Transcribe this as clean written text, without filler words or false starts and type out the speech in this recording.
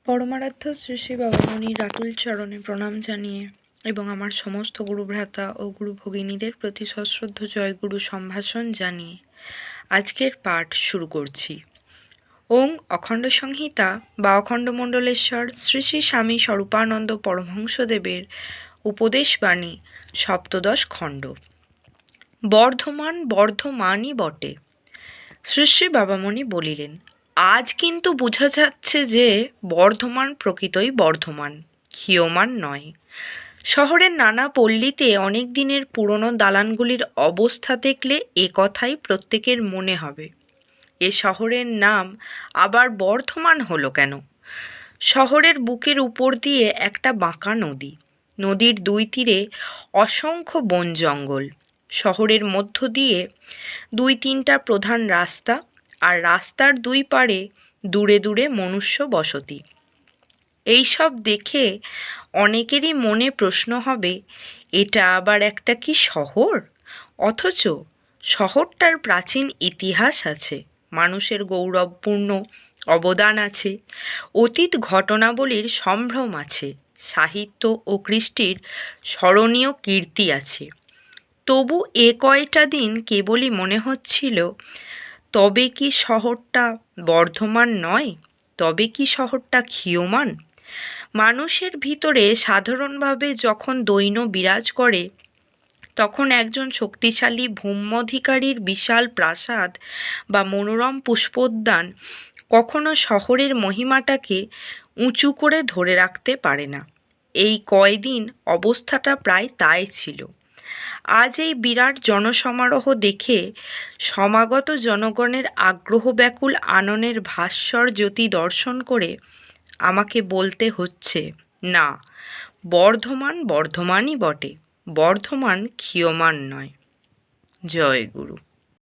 পরমারাধ্য শ্রী শ্রী বাবামণির রাতুল চরণে প্রণাম জানিয়ে এবং আমার সমস্ত গুরুভ্রাতা ও গুরু ভগিনীদের প্রতি সশ্রদ্ধ জয়গুরু সম্ভাষণ জানিয়ে আজকের পাঠ শুরু করছি। ওং অখণ্ড সংহিতা বা অখণ্ড মণ্ডলেশ্বর শ্রী শ্রী স্বামী স্বরূপানন্দ পরমহংসদেবের উপদেশবাণী সপ্তদশ খণ্ড। বর্ধমান বর্ধমানই বটে। শ্রী শ্রী বাবামণি বলিলেন, আজ কিন্তু বোঝা যাচ্ছে যে বর্ধমান প্রকৃতই বর্ধমান, ক্ষীয়মান নয়। শহরের নানা পল্লীতে অনেক দিনের পুরনো দালানগুলির অবস্থা দেখলে এ কথাই প্রত্যেকের মনে হবে, এ শহরের নাম আবার বর্ধমান হলো কেন? শহরের বুকের উপর দিয়ে একটা বাঁকা নদী, নদীর দুই তীরে অসংখ্য বন জঙ্গল, শহরের মধ্য দিয়ে দুই তিনটা প্রধান রাস্তা, আর রাস্তার দুই পাড়ে দূরে দূরে মনুষ্য বসতি। এইসব দেখে অনেকেরই মনে প্রশ্ন হবে, এটা আবার একটা কি শহর? অথচ শহরটার প্রাচীন ইতিহাস আছে, মানুষের গৌরবপূর্ণ অবদান আছে, অতীত ঘটনাবলীর সম্ভ্রম আছে, সাহিত্য ও কৃষ্টির স্মরণীয় কীর্তি আছে। তবু এ কয়টা দিন কেবলই মনে হচ্ছিল, তবে কি শহরটা বর্ধমান নয়? তবে কি শহরটা ক্ষীয়মান? মানুষের ভিতরে সাধারণভাবে যখন দৈন্য বিরাজ করে, তখন একজন শক্তিশালী ভূম্যধিকারীর বিশাল প্রাসাদ বা মনোরম পুষ্পোদ্যান কখনো শহরের মহিমাটাকে উঁচু করে ধরে রাখতে পারে না। এই কয়দিন অবস্থাটা প্রায় তাই ছিল। আজ এই বিরাট জনসমারোহ দেখে সমাগত জনগণের আগ্রহ ব্যাকুল আননের ভাস্বর জ্যোতি দর্শন করে আমাকে বলতে হচ্ছে, না, বর্ধমান বর্ধমানই বটে, বর্ধমান ক্ষীয়মান নয়। জয় গুরু।